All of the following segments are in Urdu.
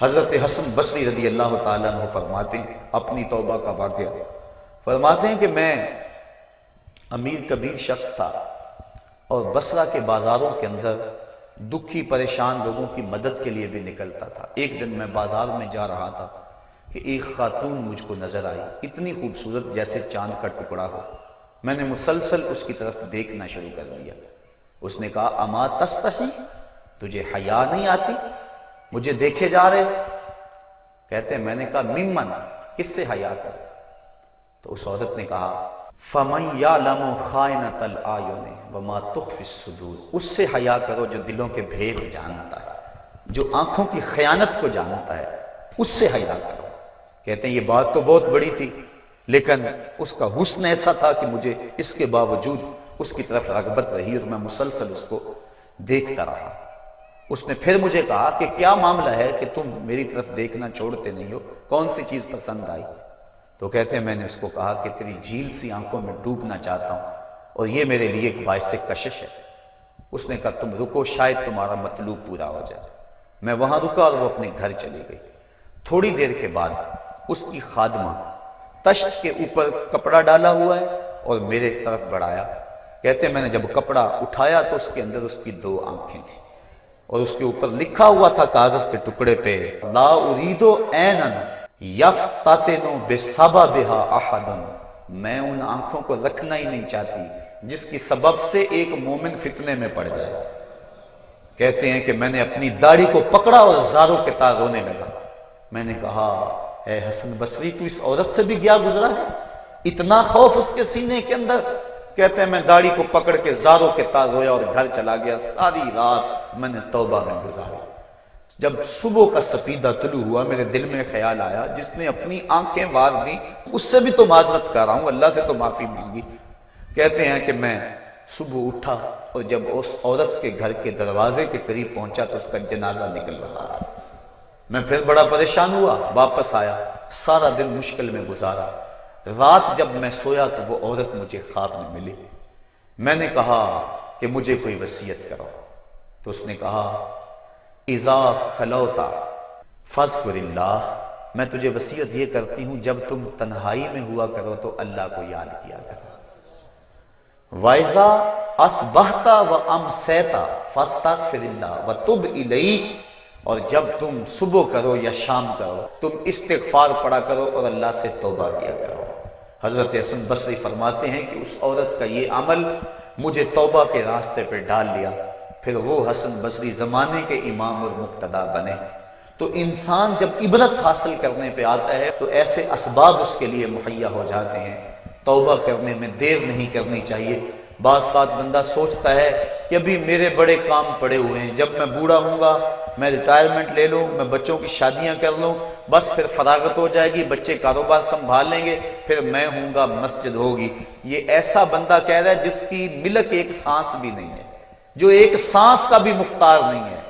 حضرت حسن بصری رضی اللہ تعالیٰ عنہ فرماتے ہیں اپنی توبہ کا واقعہ، فرماتے ہیں کہ میں امیر کبیر شخص تھا اور بصرہ کے بازاروں کے اندر دکھی پریشان لوگوں کی مدد کے لیے بھی نکلتا تھا۔ ایک دن میں بازار میں جا رہا تھا کہ ایک خاتون مجھ کو نظر آئی، اتنی خوبصورت جیسے چاند کا ٹکڑا ہو۔ میں نے مسلسل اس کی طرف دیکھنا شروع کر دیا۔ اس نے کہا اما تستحی، تجھے حیا نہیں آتی، مجھے دیکھے جا رہے ہو؟ کہتے ہیں میں نے کہا ممن، کس سے حیا کر؟ تو اس عورت نے کہا فمن یعلم خائنۃ الاعین وما تخفی الصدور، اس سے حیا کرو جو دلوں کے بھید جانتا ہے، جو آنکھوں کی خیانت کو جانتا ہے، اس سے حیا کرو۔ کہتے ہیں یہ بات تو بہت بڑی تھی، لیکن اس کا حسن ایسا تھا کہ مجھے اس کے باوجود اس کی طرف رغبت رہی اور میں مسلسل اس کو دیکھتا رہا۔ اس نے پھر مجھے کہا کہ کیا معاملہ ہے کہ تم میری طرف دیکھنا چھوڑتے نہیں ہو، کون سی چیز پسند آئی؟ تو کہتے ہیں میں نے اس کو کہا کہ تیری جھیل سی آنکھوں میں ڈوبنا چاہتا ہوں اور یہ میرے لیے ایک باعث کشش ہے۔ اس نے کہا تم رکو، شاید تمہارا مطلوب پورا ہو جائے۔ میں وہاں رکا اور وہ اپنے گھر چلی گئی۔ تھوڑی دیر کے بعد اس کی خادمہ تشت کے اوپر کپڑا ڈالا ہوا ہے اور میرے طرف بڑھایا۔ کہتے ہیں میں نے جب کپڑا اٹھایا تو اس کے اندر اس کی دو آنکھیں تھیں اور اس کے اوپر لکھا ہوا تھا کاغذ کے ٹکڑے پہ لا اريد عینا یفتتن بسببھا احدا، میں ان آنکھوں کو رکھنا ہی نہیں چاہتی جس کی سبب سے ایک مومن فتنے میں پڑ جائے۔ کہتے ہیں کہ میں نے اپنی داڑھی کو پکڑا اور زاروں کے تار رونے لگا۔ میں نے کہا اے حسن بصری تو اس عورت سے بھی گیا گزرا ہے، اتنا خوف اس کے سینے کے اندر؟ کہتے ہیں میں داڑھی کو پکڑ کے زاروں کے تار رویا اور گھر چلا گیا۔ ساری رات میں نے توبہ میں گزاری۔ جب صبح کا سپیدہ طلوع ہوا میرے دل میں خیال آیا جس نے اپنی آنکھیں وار دی اس سے بھی تو معذرت کر رہا ہوں، اللہ سے تو معافی مانگی۔ کہتے ہیں کہ میں صبح اٹھا اور جب اس عورت کے گھر کے دروازے کے قریب پہنچا تو اس کا جنازہ نکل رہا تھا۔ میں پھر بڑا پریشان ہوا، واپس آیا، سارا دن مشکل میں گزارا۔ رات جب میں سویا تو وہ عورت مجھے خواب میں ملی۔ میں نے کہا کہ مجھے کوئی وصیت کرو، تو اس نے کہا اذا خلوتا فاذکر اللہ، میں تجھے وصیت یہ کرتی ہوں جب تم تنہائی میں ہوا کرو تو اللہ کو یاد کیا کرو۔ وَإِذَا أَصْبَحْتَ وَأَمْسَيْتَ فَاسْتَغْفِرِ اللَّهَ وَتُبْ إِلَيْهِ، اور جب تم صبح کرو یا شام کرو تم استغفار پڑھا کرو اور اللہ سے توبہ کیا کرو۔ حضرت حسن بصری فرماتے ہیں کہ اس عورت کا یہ عمل مجھے توبہ کے راستے پہ ڈال لیا، پھر وہ حسن بصری زمانے کے امام اور مقتدا بنے۔ تو انسان جب عبرت حاصل کرنے پہ آتا ہے تو ایسے اسباب اس کے لیے مہیا ہو جاتے ہیں، توبہ کرنے میں دیر نہیں کرنی چاہیے۔ بعض بات بندہ سوچتا ہے کہ ابھی میرے بڑے کام پڑے ہوئے ہیں، جب میں بوڑھا ہوں گا میں ریٹائرمنٹ لے لوں، میں بچوں کی شادیاں کر لوں، بس پھر فراغت ہو جائے گی، بچے کاروبار سنبھال لیں گے، پھر میں ہوں گا، مسجد ہوگی۔ یہ ایسا بندہ کہہ رہا ہے جس کی ملک ایک سانس بھی نہیں ہے، جو ایک سانس کا بھی مختار نہیں ہے،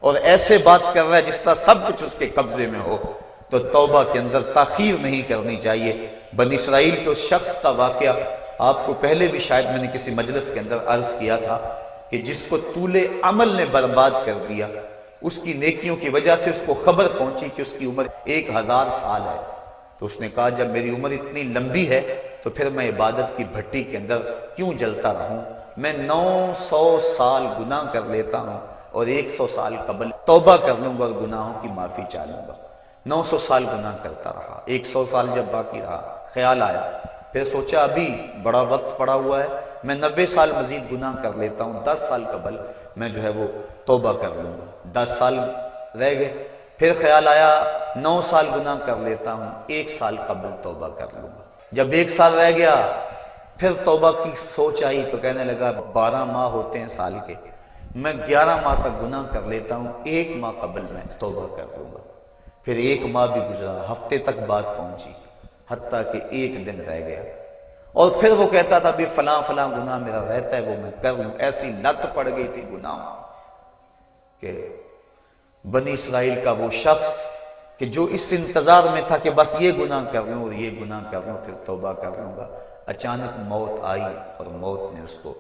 اور ایسے بات کر رہا ہے جس طرح سب کچھ اس کے قبضے میں ہو۔ تو توبہ کے اندر تاخیر نہیں کرنی چاہیے۔ بنی اسرائیل کے اس شخص کا واقعہ آپ کو پہلے بھی شاید میں نے کسی مجلس کے اندر عرض کیا تھا کہ جس کو طول عمل نے برباد کر دیا، اس کی نیکیوں کی وجہ سے اس کو خبر پہنچی کہ اس کی عمر 1000 سال ہے، تو اس نے کہا جب میری عمر اتنی لمبی ہے تو پھر میں عبادت کی بھٹی کے اندر کیوں جلتا رہوں؟ میں 900 سال گناہ کر لیتا ہوں اور 100 سال قبل توبہ کر لوں گا اور گناہوں کی معافی چاہ لوں گا۔ 900 سال گناہ کرتا رہا، 100 سال جب باقی رہا خیال آیا، پھر سوچا ابھی بڑا وقت پڑا ہوا ہے، میں 90 سال مزید گناہ کر لیتا ہوں، 10 سال قبل میں جو ہے وہ توبہ کر لوں گا۔ 10 سال رہ گئے، پھر خیال آیا 9 سال گناہ کر لیتا ہوں، 1 سال قبل توبہ کر لوں گا۔ جب 1 سال رہ گیا پھر توبہ کی سوچ آئی تو کہنے لگا 12 ماہ ہوتے ہیں سال کے، میں 11 ماہ تک گناہ کر لیتا ہوں، 1 ماہ قبل میں توبہ کر لوں گا۔ پھر 1 ماہ بھی گزرا، ہفتے تک بات پہنچی، حتیٰ کہ 1 دن رہ گیا، اور پھر وہ کہتا تھا بھی فلاں فلاں گناہ میرا رہتا ہے وہ میں کر لوں۔ ایسی لت پڑ گئی تھی گناہ کہ بنی اسرائیل کا وہ شخص کہ جو اس انتظار میں تھا کہ بس یہ گناہ کر لوں اور یہ گناہ کر لوں پھر توبہ کر لوں گا، اچانک موت آئی اور موت نے اس کو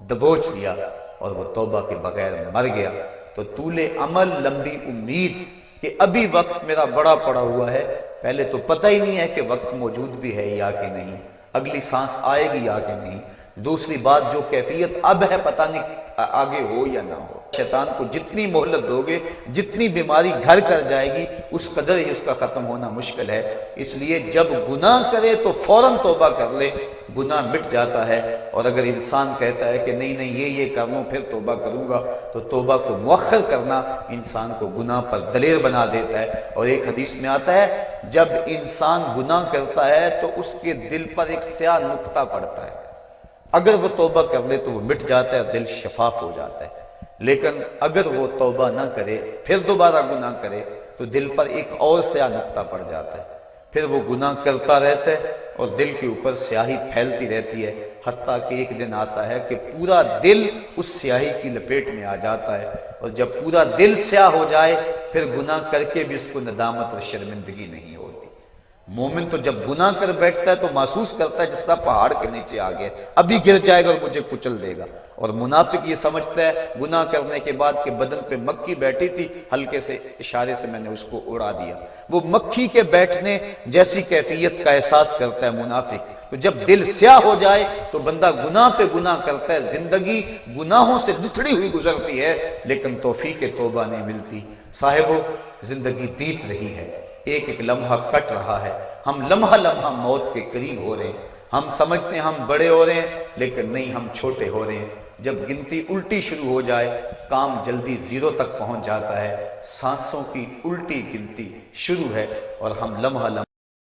دبوچ لیا اور وہ توبہ کے بغیر مر گیا۔ تو طول عمل، لمبی امید کہ ابھی وقت میرا بڑا پڑا ہوا ہے، پہلے تو پتہ ہی نہیں ہے کہ وقت موجود بھی ہے یا کہ نہیں، اگلی سانس آئے گی یا کہ نہیں، دوسری بات جو کیفیت اب ہے پتہ نہیں آگے ہو یا نہ ہو۔ شیطان کو جتنی مہلت دو گے، جتنی بیماری گھر کر جائے گی، اس قدر ہی اس کا ختم ہونا مشکل ہے۔ اس لیے جب گناہ کرے تو فوراً توبہ کر لے، گناہ مٹ جاتا ہے۔ اور اگر انسان کہتا ہے کہ نہیں نہیں یہ کر لوں پھر توبہ کروں گا، تو توبہ کو مؤخر کرنا انسان کو گناہ پر دلیر بنا دیتا ہے۔ اور ایک حدیث میں آتا ہے جب انسان گناہ کرتا ہے تو اس کے دل پر ایک سیاہ نقطہ پڑتا ہے، اگر وہ توبہ کر لے تو وہ مٹ جاتا ہے، دل شفاف ہو جاتا ہے۔ لیکن اگر وہ توبہ نہ کرے پھر دوبارہ گناہ کرے تو دل پر ایک اور سیاہ نقطہ پڑ جاتا ہے، پھر وہ گناہ کرتا رہتا ہے اور دل کے اوپر سیاہی پھیلتی رہتی ہے، حتیٰ کہ ایک دن آتا ہے کہ پورا دل اس سیاہی کی لپیٹ میں آ جاتا ہے۔ اور جب پورا دل سیاہ ہو جائے پھر گناہ کر کے بھی اس کو ندامت اور شرمندگی نہیں ہوتی۔ مومن تو جب گناہ کر بیٹھتا ہے تو محسوس کرتا ہے جس طرح پہاڑ کے نیچے آ گیا، ابھی گر جائے گا اور مجھے کچل دے گا۔ اور منافق یہ سمجھتا ہے گناہ کرنے کے بعد کہ بدن پہ مکھی بیٹھی تھی، ہلکے سے اشارے سے میں نے اس کو اڑا دیا، وہ مکھی کے بیٹھنے جیسی کیفیت کا احساس کرتا ہے منافق۔ تو جب دل سیاہ ہو جائے تو بندہ گناہ پہ گناہ کرتا ہے، زندگی گناہوں سے لتھڑی ہوئی گزرتی ہے لیکن توفیق توبہ نہیں ملتی۔ صاحبو، زندگی بیت رہی ہے، ایک ایک لمحہ کٹ رہا ہے، ہم لمحہ لمحہ موت کے قریب ہو رہے ہیں۔ ہم سمجھتے ہیں ہم بڑے ہو رہے ہیں لیکن نہیں، ہم چھوٹے ہو رہے ہیں۔ جب گنتی الٹی شروع ہو جائے کام جلدی زیرو تک پہنچ جاتا ہے، سانسوں کی الٹی گنتی شروع ہے اور ہم لمحہ لمحہ